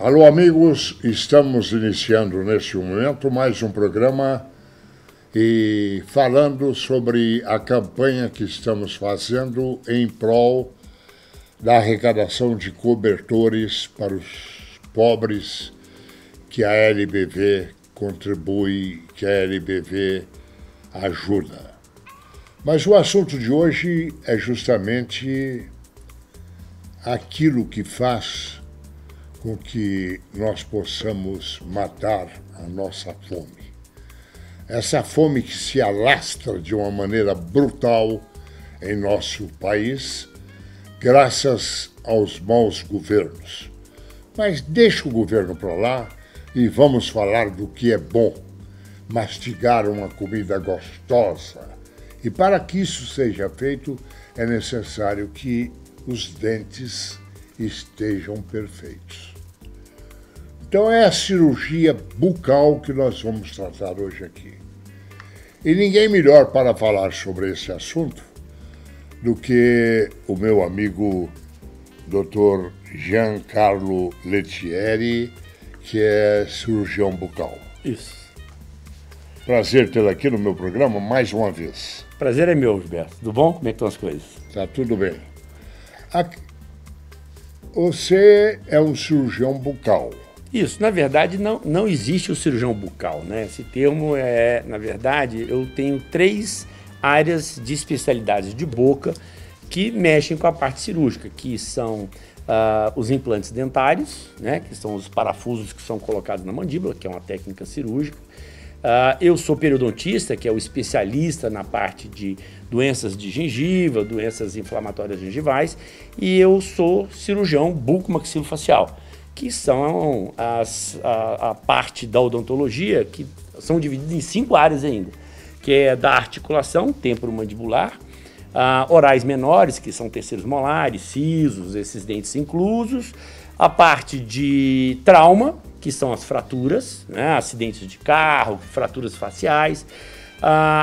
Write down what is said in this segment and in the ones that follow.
Alô, amigos, estamos iniciando neste momento mais um programa e falando sobre a campanha que estamos fazendo em prol da arrecadação de cobertores para os pobres que a LBV contribui, que a LBV ajuda. Mas o assunto de hoje é justamente aquilo que faz com que nós possamos matar a nossa fome. Essa fome que se alastra de uma maneira brutal em nosso país, graças aos maus governos. Mas deixa o governo para lá e vamos falar do que é bom, mastigar uma comida gostosa. E para que isso seja feito, é necessário que os dentes estejam perfeitos. Então é a cirurgia bucal que nós vamos tratar hoje aqui. E ninguém melhor para falar sobre esse assunto do que o meu amigo Dr. Giancarlo Lettieri, que é cirurgião bucal. Isso. Prazer tê-lo aqui no meu programa mais uma vez. Prazer é meu, Gilberto. Tudo bom? Como é que estão as coisas? Tá tudo bem. Você é um cirurgião bucal. Isso, na verdade não existe o cirurgião bucal, né? Esse termo na verdade, eu tenho 3 áreas de especialidades de boca que mexem com a parte cirúrgica, que são os implantes dentários, né? Que são os parafusos que são colocados na mandíbula, que é uma técnica cirúrgica. Eu sou periodontista, que é o especialista na parte de doenças de gengiva, doenças inflamatórias gengivais, e eu sou cirurgião bucomaxilofacial, que são a parte da odontologia, que são divididas em 5 áreas ainda, que é da articulação, temporomandibular, orais menores, que são terceiros molares, sisos, esses dentes inclusos, a parte de trauma, que são as fraturas, né, acidentes de carro, fraturas faciais,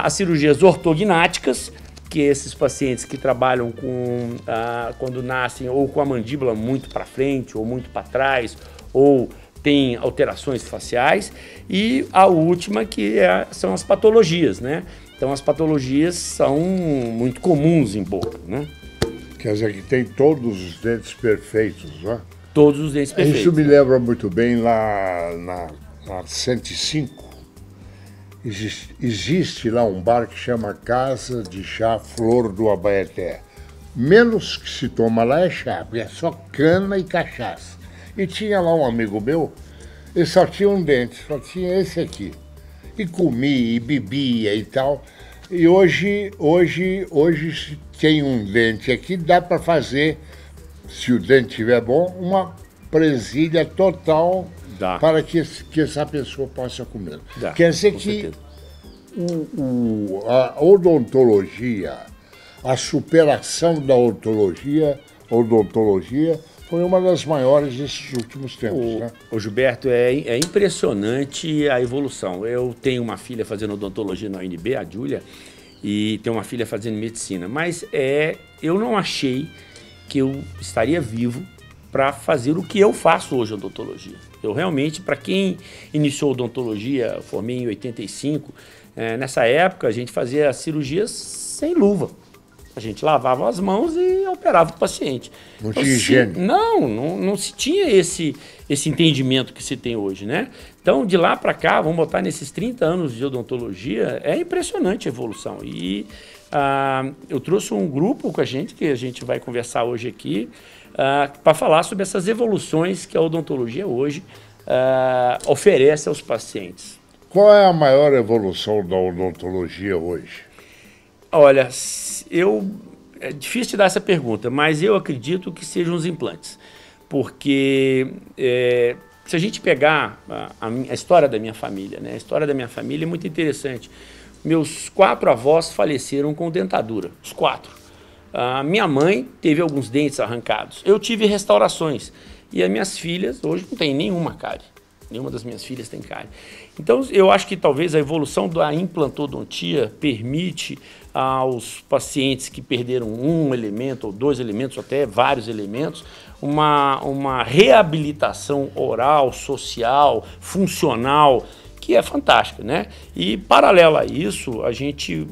as cirurgias ortognáticas, que esses pacientes que trabalham com, quando nascem ou com a mandíbula muito para frente ou muito para trás, ou tem alterações faciais, e a última são as patologias, né? Então as patologias são muito comuns em boca, né? Quer dizer que tem todos os dentes perfeitos, né? Todos os dentes perfeitos. Isso me lembra muito bem lá na 105. Existe lá um bar que chama Casa de Chá Flor do Abaeté. Menos que se toma lá é chá, porque é só cana e cachaça. E tinha lá um amigo meu, ele só tinha um dente, só tinha esse aqui. E comia, e bebia e tal. E hoje se tem um dente aqui, dá para fazer, se o dente estiver bom, uma presilha total para que essa pessoa possa comer. Quer dizer que a odontologia, a superação da odontologia foi uma das maiores desses últimos tempos. Né? Gilberto, é impressionante a evolução. Eu tenho uma filha fazendo odontologia na UNB, a Júlia, e tenho uma filha fazendo medicina, mas eu não achei que eu estaria vivo para fazer o que eu faço hoje, odontologia. Eu realmente, para quem iniciou odontologia, eu formei em 85, nessa época a gente fazia cirurgias sem luva. A gente lavava as mãos e operava o paciente. Não tinha higiene. Não se tinha esse entendimento que se tem hoje, né? Então, de lá para cá, vamos botar nesses 30 anos de odontologia, é impressionante a evolução. E eu trouxe um grupo com a gente, que a gente vai conversar hoje aqui, para falar sobre essas evoluções que a odontologia hoje oferece aos pacientes. Qual é a maior evolução da odontologia hoje? Olha, é difícil te dar essa pergunta, mas eu acredito que sejam os implantes. Porque se a gente pegar a história da minha família, né? A história da minha família é muito interessante. Meus 4 avós faleceram com dentadura, os 4. Minha mãe teve alguns dentes arrancados. Eu tive restaurações. E as minhas filhas hoje não têm nenhuma cárie. Nenhuma das minhas filhas tem cárie. Então, eu acho que talvez a evolução da implantodontia permite aos pacientes que perderam um elemento, ou 2 elementos, ou até vários elementos, uma reabilitação oral, social, funcional, que é fantástica, né? E, paralelo a isso, a gente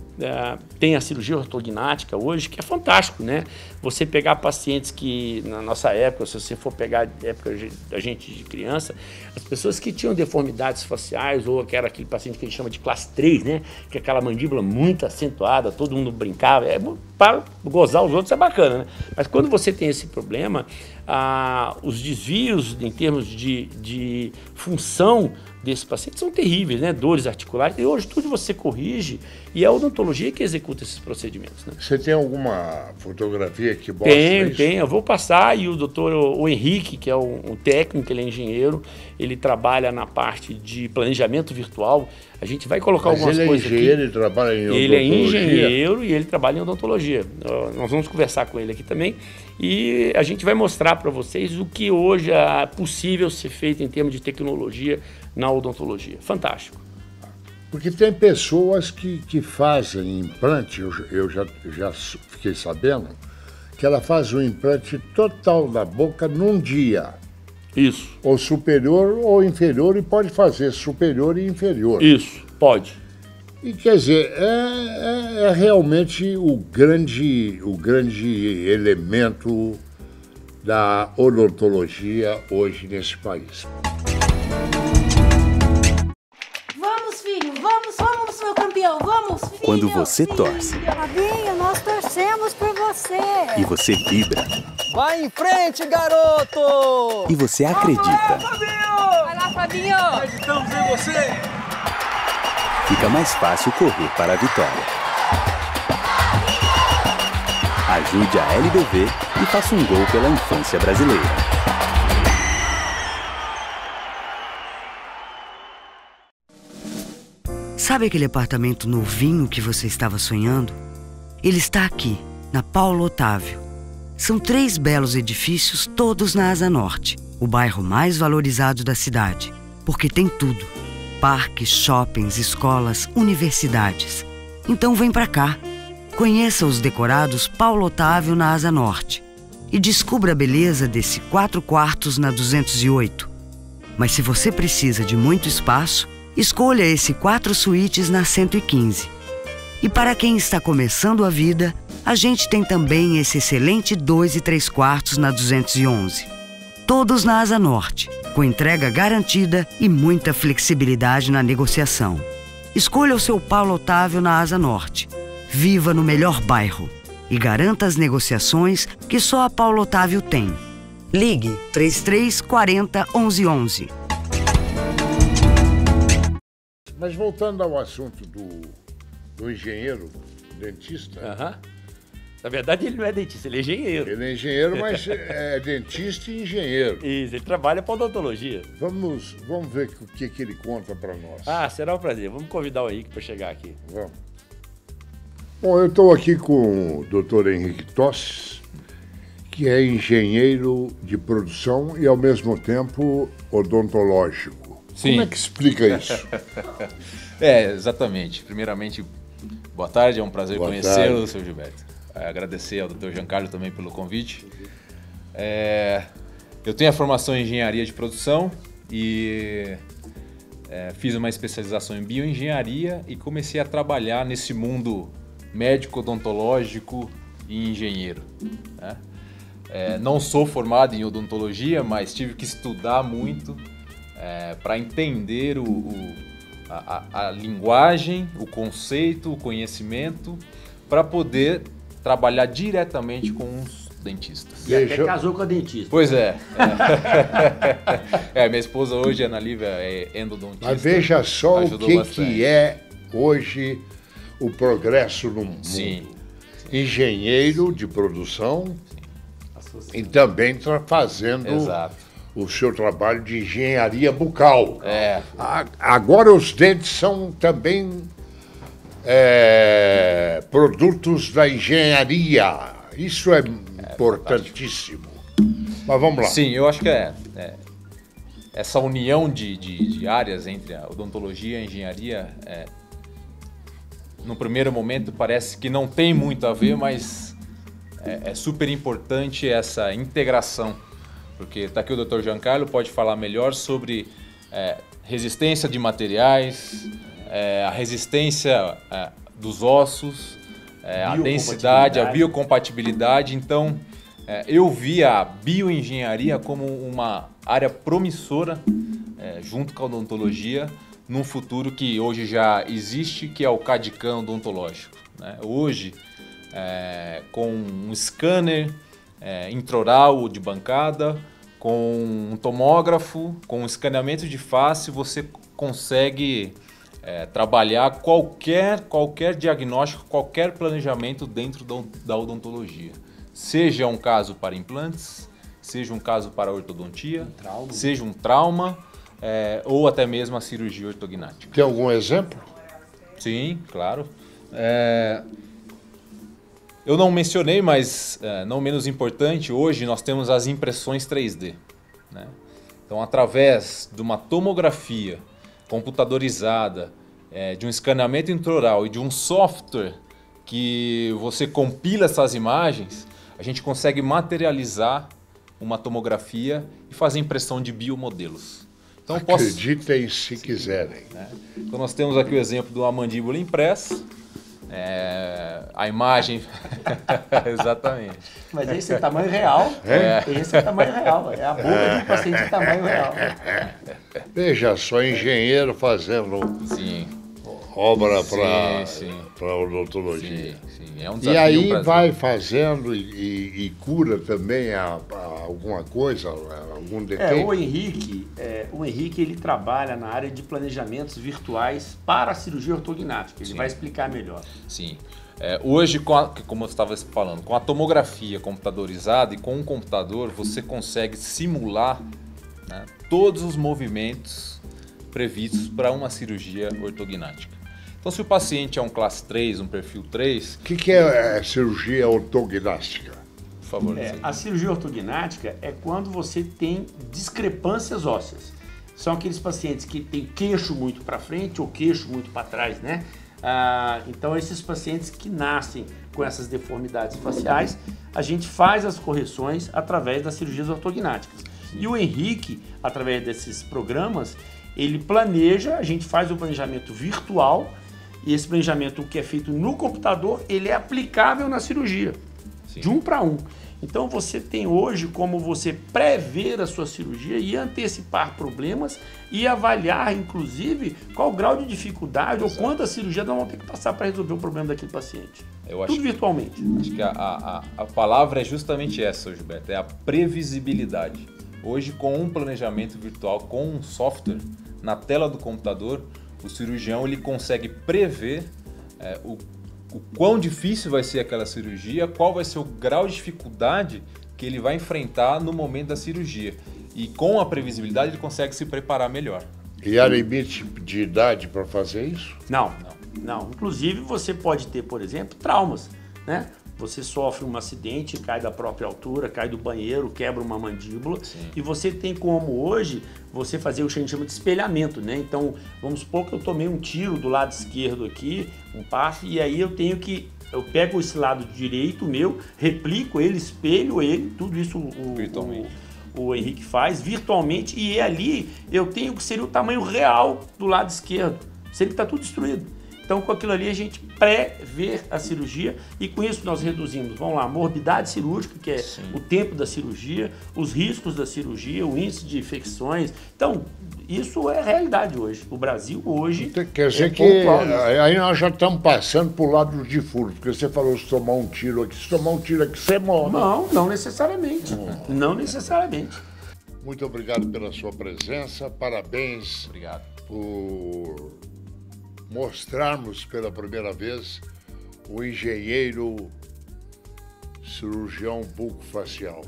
tem a cirurgia ortognática hoje, que é fantástico, né? Você pegar pacientes que, na nossa época, se você for pegar a época da gente de criança, as pessoas que tinham deformidades faciais, ou aquele paciente que a gente chama de classe 3, né? Que é aquela mandíbula muito acentuada, todo mundo brincava, para gozar os outros é bacana, né? Mas quando você tem esse problema, os desvios em termos de função desse paciente são terríveis, né? Dores articulares, e hoje tudo você corrige, e é a odontologia que executa esses procedimentos, né? Você tem alguma fotografia que mostra isso? Tem, eu vou passar, e o doutor, o Henrique, que é um técnico, ele é engenheiro, ele trabalha na parte de planejamento virtual, a gente vai colocar algumas coisas aqui. Ele é engenheiro e trabalha em odontologia? Ele é engenheiro e ele trabalha em odontologia. Nós vamos conversar com ele aqui também, e a gente vai mostrar para vocês o que hoje é possível ser feito em termos de tecnologia na odontologia. Fantástico. Porque tem pessoas que fazem implante, eu já fiquei sabendo, que ela faz o implante total da boca num dia. Isso. Ou superior ou inferior, e pode fazer superior e inferior. Isso, pode. E quer dizer, é realmente o grande elemento da odontologia hoje nesse país. Vamos, meu campeão, vamos, filho! Quando você torce. Fabinho, nós torcemos por você! E você vibra. Vai em frente, garoto! E você acredita. Vai lá, Fabinho! Acreditamos em você! Fica mais fácil correr para a vitória. Ajude a LBV e faça um gol pela infância brasileira. Sabe aquele apartamento novinho que você estava sonhando? Ele está aqui, na Paulo Otávio. São 3 belos edifícios, todos na Asa Norte, o bairro mais valorizado da cidade, porque tem tudo. Parques, shoppings, escolas, universidades. Então vem pra cá. Conheça os decorados Paulo Otávio na Asa Norte e descubra a beleza desse 4 quartos na 208. Mas se você precisa de muito espaço, escolha esse 4 suítes na 115. E para quem está começando a vida, a gente tem também esse excelente 2 e 3 quartos na 211. Todos na Asa Norte, com entrega garantida e muita flexibilidade na negociação. Escolha o seu Paulo Otávio na Asa Norte. Viva no melhor bairro e garanta as negociações que só a Paulo Otávio tem. Ligue 3340 1111. Mas voltando ao assunto do engenheiro dentista... Na verdade, ele não é dentista, ele é engenheiro. Ele é engenheiro, mas é dentista e engenheiro. Isso, ele trabalha para odontologia. Vamos ver o que ele conta para nós. Ah, será um prazer. Vamos convidar o Henrique para chegar aqui. Vamos. Bom, eu estou aqui com o Dr. Henrique Tosses, que é engenheiro de produção e, ao mesmo tempo, odontológico. Sim. Como é que explica isso? Exatamente. Primeiramente, boa tarde, é um prazer conhecê-lo, seu Gilberto. Agradecer ao Dr. Giancarlo também pelo convite. Eu tenho a formação em engenharia de produção e fiz uma especialização em bioengenharia e comecei a trabalhar nesse mundo médico, odontológico e engenheiro, né? Não sou formado em odontologia, mas tive que estudar muito para entender a linguagem, o conceito, o conhecimento, para poder trabalhar diretamente com os dentistas. E até casou com a dentista. Pois é. Minha esposa hoje, Ana Lívia, é endodontista. Mas veja só o que é hoje o progresso no mundo. Sim. Engenheiro de produção e também está fazendo o seu trabalho de engenharia bucal. Agora os dentes são também produtos da engenharia. Isso é importantíssimo. Mas vamos lá. Sim, eu acho que essa união de áreas entre a odontologia e a engenharia, no primeiro momento parece que não tem muito a ver, mas é super importante essa integração, porque está aqui o Dr. Giancarlo, pode falar melhor sobre resistência de materiais, a resistência dos ossos, a densidade, a biocompatibilidade. Então, eu vi a bioengenharia como uma área promissora, junto com a odontologia, num futuro que hoje já existe, que é o CAD/CAM odontológico, né? Hoje, com um scanner intraoral de bancada, com um tomógrafo, com um escaneamento de face, você consegue trabalhar qualquer diagnóstico, qualquer planejamento dentro da odontologia. Seja um caso para implantes, seja um caso para ortodontia, seja um trauma, ou até mesmo a cirurgia ortognática. Tem algum exemplo? Sim, claro. Eu não mencionei, mas não menos importante, hoje nós temos as impressões 3D, né? Então, através de uma tomografia computadorizada, de um escaneamento intraoral e de um software que você compila essas imagens, a gente consegue materializar uma tomografia e fazer impressão de biomodelos. Então, acreditem se quiserem. Então nós temos aqui o exemplo de uma mandíbula impressa, a imagem... Exatamente. Mas esse é tamanho real. Esse é tamanho real. É a boca de um paciente de tamanho real. Veja só, engenheiro fazendo obra para odontologia. Sim. É um desafio. E aí vai fazendo e cura também alguma coisa, algum defeito? O Henrique ele trabalha na área de planejamentos virtuais para a cirurgia ortognática. Ele vai explicar melhor. Sim. Hoje, como eu estava falando, com a tomografia computadorizada e com um computador, você consegue simular, né, todos os movimentos previstos para uma cirurgia ortognática. Então, se o paciente é um classe 3, um perfil 3... O que é cirurgia ortognática? Por favor. A cirurgia ortognática é quando você tem discrepâncias ósseas. São aqueles pacientes que têm queixo muito para frente ou queixo muito para trás, né? Então, esses pacientes que nascem com essas deformidades faciais, a gente faz as correções através das cirurgias ortognáticas. E o Henrique, através desses programas, ele planeja, a gente faz o planejamento virtual, e esse planejamento que é feito no computador, ele é aplicável na cirurgia, de 1 para 1. Então você tem hoje como você prever a sua cirurgia e antecipar problemas e avaliar, inclusive, qual o grau de dificuldade ou quantas cirurgias nós vamos ter que passar para resolver o problema daquele paciente. Tudo virtualmente. Acho que a palavra é justamente essa, Gilberto, é a previsibilidade. Hoje, com um planejamento virtual, com um software, na tela do computador, o cirurgião ele consegue prever o quão difícil vai ser aquela cirurgia, qual vai ser o grau de dificuldade que ele vai enfrentar no momento da cirurgia. E com a previsibilidade ele consegue se preparar melhor. E há limite de idade para fazer isso? Não. Inclusive você pode ter, por exemplo, traumas, né? Você sofre um acidente, cai da própria altura, cai do banheiro, quebra uma mandíbula. E você tem como hoje você fazer o que a gente chama de espelhamento, né? Então, vamos supor que eu tomei um tiro do lado esquerdo aqui, um passe, e aí eu pego esse lado direito meu, replico ele, espelho ele, tudo isso o Henrique faz virtualmente, e ali eu tenho que seria o tamanho real do lado esquerdo, se ele está tudo destruído. Então, com aquilo ali, a gente pré-vê a cirurgia e com isso nós reduzimos, vamos lá, a morbidade cirúrgica, que é o tempo da cirurgia, os riscos da cirurgia, o índice de infecções. Então, isso é a realidade hoje. O Brasil hoje quer dizer que aí nós já estamos passando para o lado do defunto, porque você falou se tomar um tiro aqui, você morre. Não necessariamente. Não necessariamente. Muito obrigado pela sua presença, parabéns. Obrigado. Por mostrarmos pela primeira vez o engenheiro cirurgião bucofacial.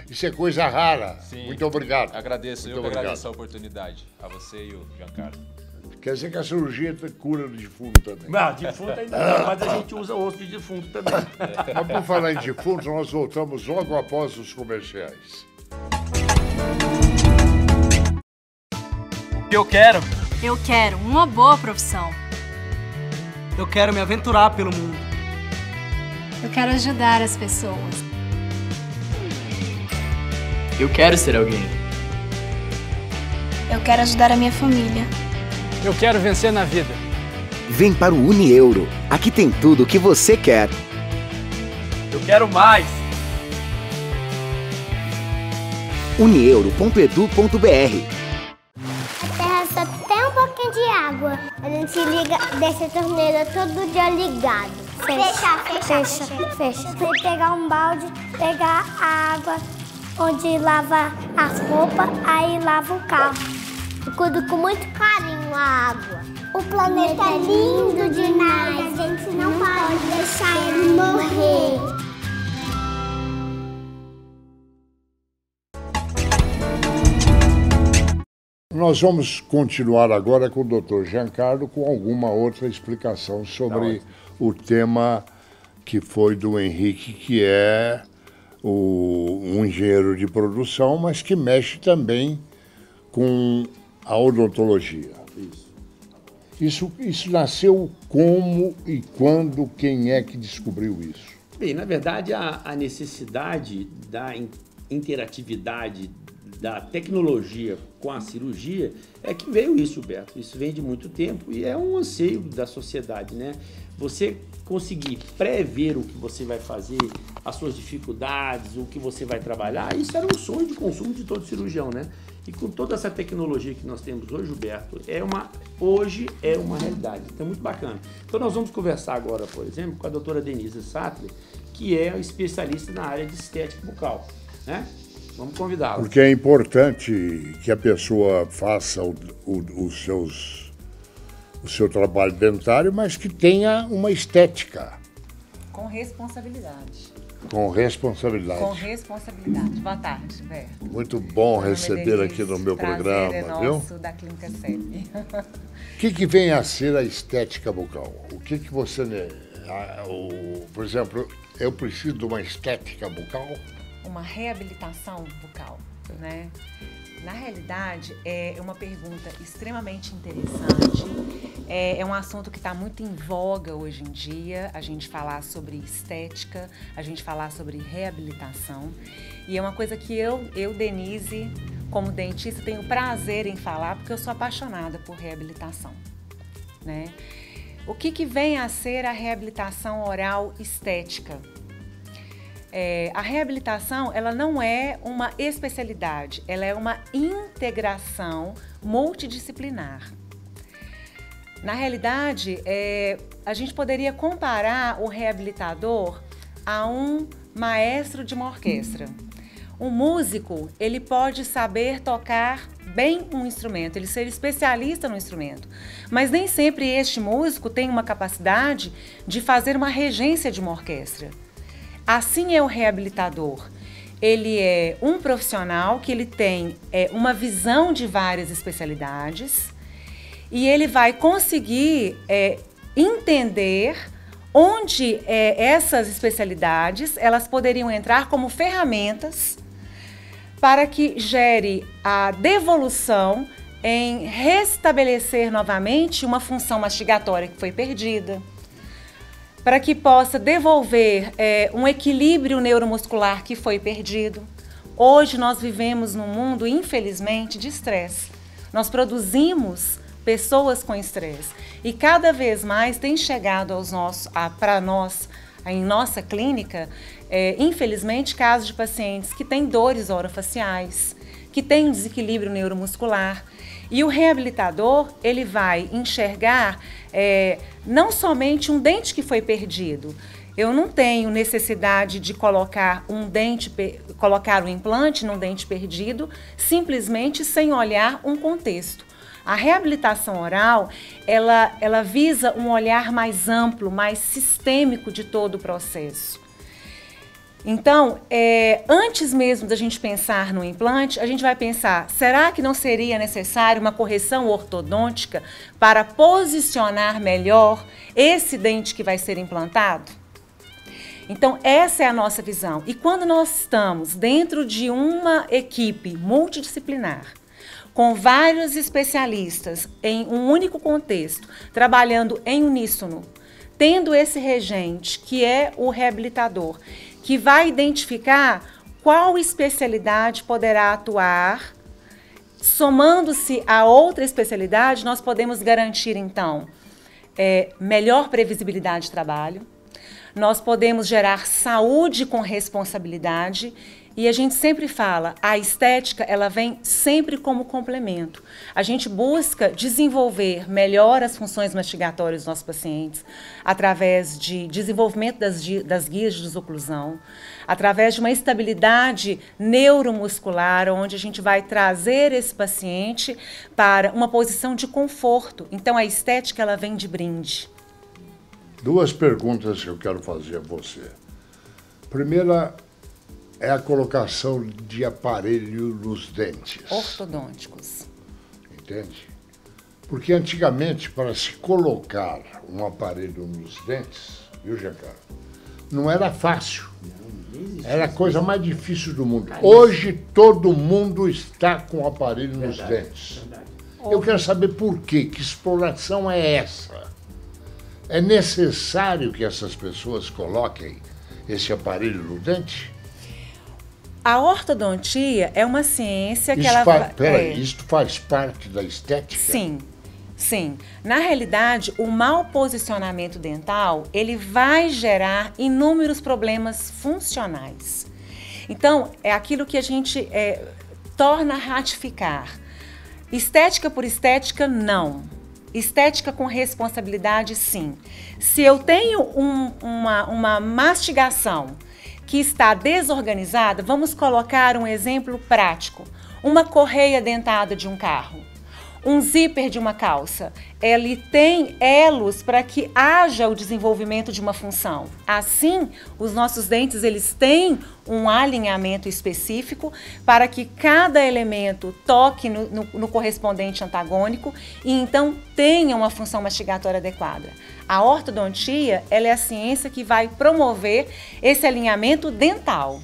Isso é coisa rara. Sim. Muito obrigado. Agradeço, eu que agradeço a oportunidade, a você e o Giancarlo. Quer dizer que a cirurgia cura do defunto também. Não, defunto ainda não, mas a gente usa osso de defunto também. Mas por falar em defunto, nós voltamos logo após os comerciais. Eu quero uma boa profissão. Eu quero me aventurar pelo mundo. Eu quero ajudar as pessoas. Eu quero ser alguém. Eu quero ajudar a minha família. Eu quero vencer na vida. Vem para o Unieuro. Aqui tem tudo o que você quer. Eu quero mais. unieuro.edu.br. A terra só tem um pouquinho de água. A gente liga, deixa a torneira todo dia ligado. Fecha. Você pegar um balde, pegar a água onde lava as roupas, aí lava o carro. Eu cuido com muito carinho a água. O planeta é lindo demais, a gente não pode deixar ele morrer. Nós vamos continuar agora com o Dr. Giancarlo com alguma outra explicação sobre o tema que foi do Henrique, que é um engenheiro de produção, mas que mexe também com a odontologia. Isso nasceu como e quando, quem é que descobriu isso? Bem, na verdade, a necessidade da interatividade da tecnologia com a cirurgia é que veio isso, Gilberto. Isso vem de muito tempo e é um anseio da sociedade, né? Você conseguir prever o que você vai fazer, as suas dificuldades, o que você vai trabalhar, isso era um sonho de consumo de todo cirurgião, né? E com toda essa tecnologia que nós temos hoje, Gilberto, hoje é uma realidade. Então é muito bacana. Então nós vamos conversar agora, por exemplo, com a doutora Denise Sattler, que é especialista na área de estética bucal, né? Vamos convidá-la. Porque é importante que a pessoa faça o seu trabalho dentário, mas que tenha uma estética. Com responsabilidade. Com responsabilidade. Com responsabilidade. Boa tarde, Gilberto. Muito bom receber aqui no meu programa, é nosso, viu? Da Clínica CEP. O que vem a ser a estética bucal? O que você... por exemplo, eu preciso de uma estética bucal? Uma reabilitação bucal, né? Na realidade, é uma pergunta extremamente interessante. É um assunto que está muito em voga hoje em dia, a gente falar sobre estética, a gente falar sobre reabilitação. E é uma coisa que eu Denise, como dentista, tenho prazer em falar, porque eu sou apaixonada por reabilitação, né? O que vem a ser a reabilitação oral estética? A reabilitação, ela não é uma especialidade, ela é uma integração multidisciplinar. Na realidade, a gente poderia comparar o reabilitador a um maestro de uma orquestra. Um músico, ele pode saber tocar bem um instrumento, ele ser especialista no instrumento, mas nem sempre este músico tem uma capacidade de fazer uma regência de uma orquestra. Assim é o reabilitador. Ele é um profissional que ele tem uma visão de várias especialidades e ele vai conseguir entender onde essas especialidades elas poderiam entrar como ferramentas para que gere a devolução em restabelecer novamente uma função mastigatória que foi perdida, para que possa devolver um equilíbrio neuromuscular que foi perdido. Hoje nós vivemos num mundo, infelizmente, de estresse. Nós produzimos pessoas com estresse e cada vez mais tem chegado para nós, em nossa clínica, infelizmente, casos de pacientes que têm dores orofaciais, que têm um desequilíbrio neuromuscular. E o reabilitador, ele vai enxergar não somente um dente que foi perdido. Eu não tenho necessidade de colocar um implante num dente perdido, simplesmente sem olhar um contexto. A reabilitação oral, ela visa um olhar mais amplo, mais sistêmico de todo o processo. Então, antes mesmo da gente pensar no implante, a gente vai pensar, será que não seria necessário uma correção ortodôntica para posicionar melhor esse dente que vai ser implantado? Então, essa é a nossa visão. E quando nós estamos dentro de uma equipe multidisciplinar, com vários especialistas em um único contexto, trabalhando em uníssono, tendo esse regente, que é o reabilitador, que vai identificar qual especialidade poderá atuar, somando-se a outra especialidade, nós podemos garantir, então, melhor previsibilidade de trabalho, nós podemos gerar saúde com responsabilidade. E a gente sempre fala, a estética, ela vem sempre como complemento. A gente busca desenvolver melhor as funções mastigatórias dos nossos pacientes, através de desenvolvimento das guias de desoclusão, através de uma estabilidade neuromuscular, onde a gente vai trazer esse paciente para uma posição de conforto. Então, a estética, ela vem de brinde. Duas perguntas que eu quero fazer a você. Primeira, é a colocação de aparelho nos dentes. Ortodônticos. Entende? Porque antigamente, para se colocar um aparelho nos dentes, viu, Giancarlo? Não era fácil. Era a coisa mais difícil do mundo. Hoje, todo mundo está com o aparelho nos dentes. Eu quero saber por quê. Que exploração é essa? É necessário que essas pessoas coloquem esse aparelho no dente? A ortodontia é uma ciência que Isso faz parte da estética? Sim, sim. Na realidade, o mau posicionamento dental, ele vai gerar inúmeros problemas funcionais. Então, é aquilo que a gente torna a ratificar. Estética por estética, não. Estética com responsabilidade, sim. Se eu tenho uma mastigação que está desorganizada, vamos colocar um exemplo prático. Uma correia dentada de um carro, um zíper de uma calça, ele tem elos para que haja o desenvolvimento de uma função. Assim, os nossos dentes, eles têm um alinhamento específico para que cada elemento toque no correspondente antagônico e então tenha uma função mastigatória adequada. A ortodontia, ela é a ciência que vai promover esse alinhamento dental.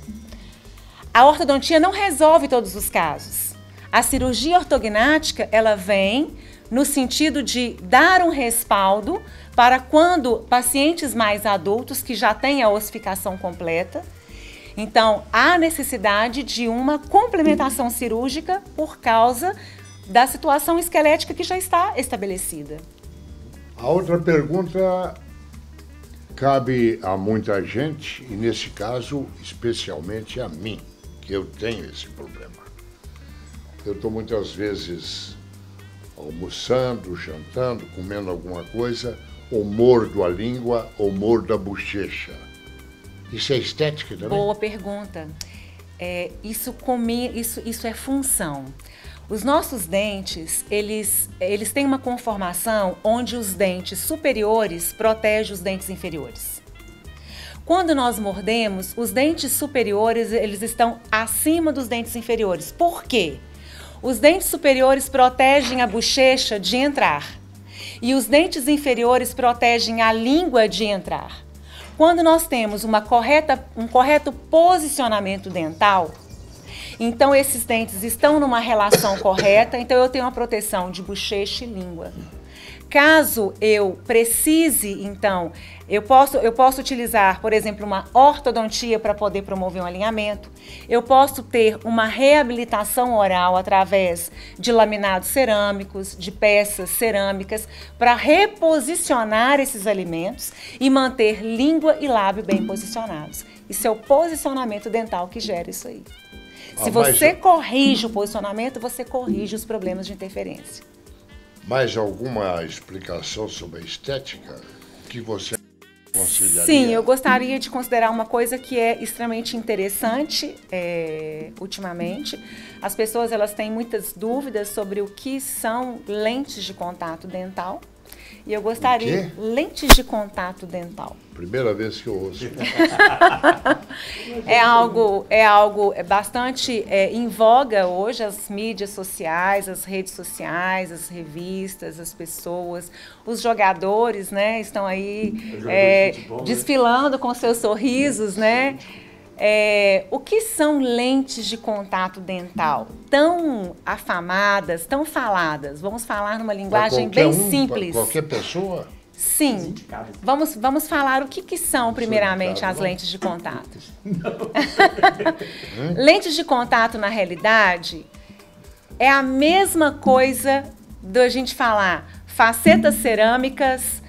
A ortodontia não resolve todos os casos. A cirurgia ortognática, ela vem no sentido de dar um respaldo para quando pacientes mais adultos que já têm a ossificação completa. Então, há necessidade de uma complementação cirúrgica por causa da situação esquelética que já está estabelecida. A outra pergunta cabe a muita gente, e nesse caso, especialmente a mim, que eu tenho esse problema. Eu estou muitas vezes almoçando, jantando, comendo alguma coisa, ou mordo a língua, ou mordo a bochecha. Isso é estética também? Boa pergunta. Isso é função. Os nossos dentes, eles têm uma conformação onde os dentes superiores protegem os dentes inferiores. Quando nós mordemos, os dentes superiores, eles estão acima dos dentes inferiores. Por quê? Os dentes superiores protegem a bochecha de entrar e os dentes inferiores protegem a língua de entrar. Quando nós temos um correto posicionamento dental, então esses dentes estão numa relação correta, então eu tenho uma proteção de bochecha e língua. Caso eu precise, então, eu posso utilizar, por exemplo, uma ortodontia para poder promover um alinhamento. Eu posso ter uma reabilitação oral através de laminados cerâmicos, de peças cerâmicas, para reposicionar esses alimentos e manter língua e lábio bem posicionados. Isso é o posicionamento dental que gera isso aí. Se você corrige o posicionamento, você corrige os problemas de interferência. Mais alguma explicação sobre a estética que você aconselharia? Sim, eu gostaria de considerar uma coisa que é extremamente interessante ultimamente. As pessoas elas têm muitas dúvidas sobre o que são lentes de contato dental. E eu gostaria... Lentes de contato dental. Primeira vez que eu ouço. É algo bastante em voga hoje, as mídias sociais, as redes sociais, as revistas, as pessoas, os jogadores, né, estão aí desfilando com seus sorrisos, né? O que são lentes de contato dental? Tão afamadas, tão faladas. Vamos falar numa linguagem bem simples. Qualquer pessoa? Sim. Vamos falar o que são, primeiramente, as lentes de contato. Lentes de contato, na realidade, é a mesma coisa da gente falar facetas cerâmicas,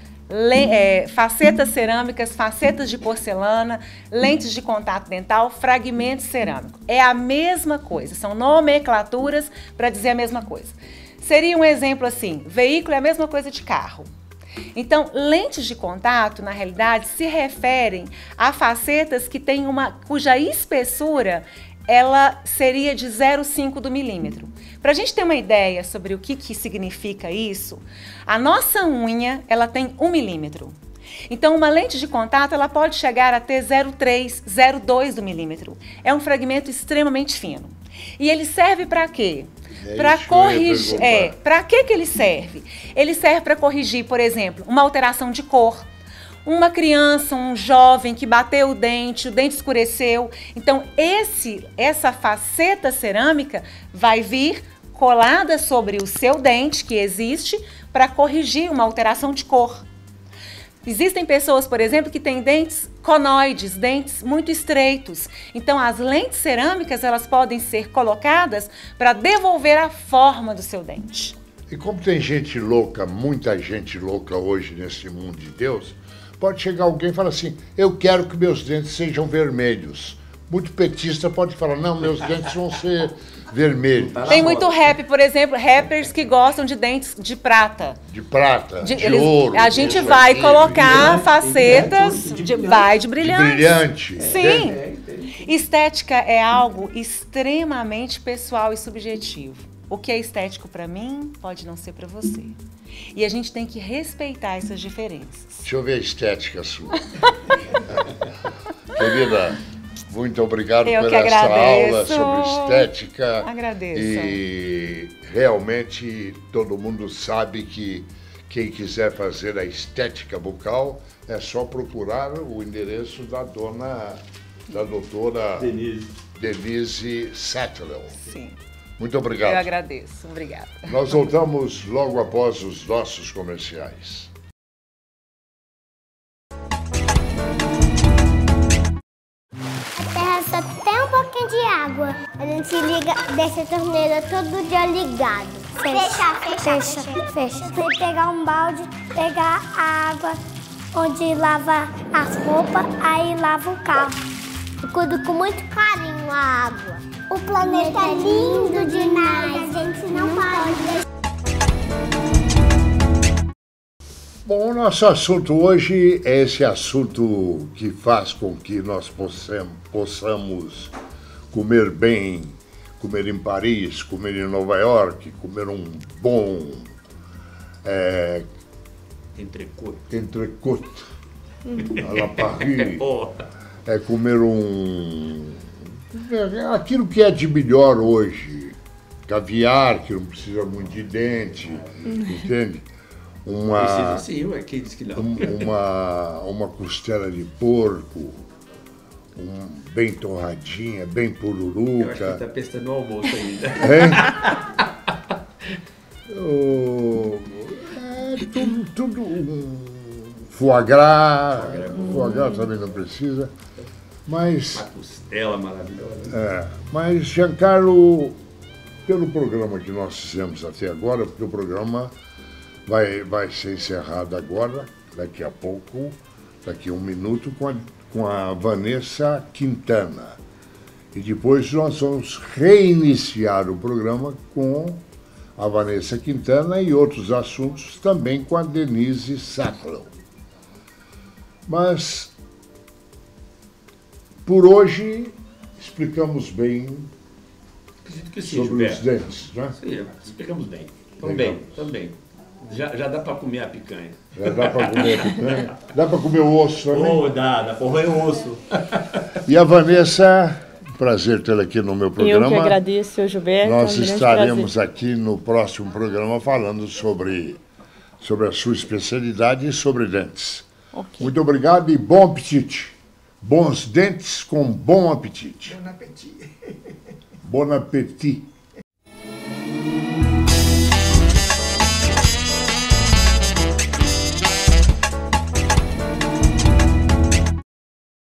facetas de porcelana, lentes de contato dental, fragmento cerâmico. É a mesma coisa, são nomenclaturas para dizer a mesma coisa. Seria um exemplo assim, veículo é a mesma coisa de carro. Então, lentes de contato, na realidade, se referem a facetas que têm cuja espessura ela seria de 0,5 do milímetro. Para a gente ter uma ideia sobre o que significa isso, a nossa unha ela tem 1 milímetro. Então, uma lente de contato ela pode chegar a ter 0,3, 0,2 do milímetro. É um fragmento extremamente fino. E ele serve para quê? Para corrigir. Para que ele serve? Ele serve para corrigir, por exemplo, uma alteração de cor. Uma criança, um jovem que bateu o dente escureceu. Então, essa faceta cerâmica vai vir colada sobre o seu dente, que existe, para corrigir uma alteração de cor. Existem pessoas, por exemplo, que têm dentes conoides, dentes muito estreitos. Então, as lentes cerâmicas, elas podem ser colocadas para devolver a forma do seu dente. E como tem gente louca, muita gente louca hoje nesse mundo de Deus, pode chegar alguém e falar assim, eu quero que meus dentes sejam vermelhos. Muito petista pode falar, não, meus dentes vão ser vermelhos. Tem muito rap, por exemplo, rappers que gostam de dentes de prata. De prata, de ouro. A gente vai colocar facetas, de brilhante. De brilhante. Sim. Estética é algo extremamente pessoal e subjetivo. O que é estético para mim pode não ser para você. E a gente tem que respeitar essas diferenças. Deixa eu ver a estética sua. Querida, muito obrigado por essa aula sobre estética. Agradeço. E realmente todo mundo sabe que quem quiser fazer a estética bucal é só procurar o endereço da doutora Denise Sattler. Sim. Muito obrigado. Eu agradeço. Obrigada. Nós voltamos logo após os nossos comerciais. A terra só tem um pouquinho de água. A gente deixa a torneira todo dia ligado. Fecha. Você pegar um balde, pegar a água onde lava as roupas, aí lava o carro. Eu cuido com muito carinho a água. O planeta é lindo demais, a gente não pode. Bom, o nosso assunto hoje é esse assunto que faz com que nós possamos comer bem, comer em Paris, comer em Nova York, comer um bom entrecôte à la Paris, comer aquilo que é de melhor hoje, caviar, que não precisa muito de dente, entende? Precisa sim, quem diz que não? Uma costela de porco, bem torradinha, bem pururuca. Eu acho que ele está pensando no almoço ainda. Tudo foie gras também não precisa. Mas, uma costela maravilhosa. Mas, Giancarlo, pelo programa que nós fizemos até agora, porque o programa vai ser encerrado agora, daqui a pouco, daqui a um minuto, com a Vanessa Quintana. E depois nós vamos reiniciar o programa com a Vanessa Quintana e outros assuntos também com a Denise Sattler. Mas, por hoje, explicamos bem sobre os dentes, né? Sim, explicamos bem. Também. Já dá para comer a picanha. Já dá para comer a picanha? Dá para comer o osso também? Dá para comer o osso. E a Vanessa, prazer tê-la aqui no meu programa. Eu que agradeço, seu Gilberto. Nós estaremos aqui no próximo programa falando sobre a sua especialidade e sobre dentes. Okay. Muito obrigado e bom apetite. Bons dentes com bom apetite. Bon appétit. Bon appetit.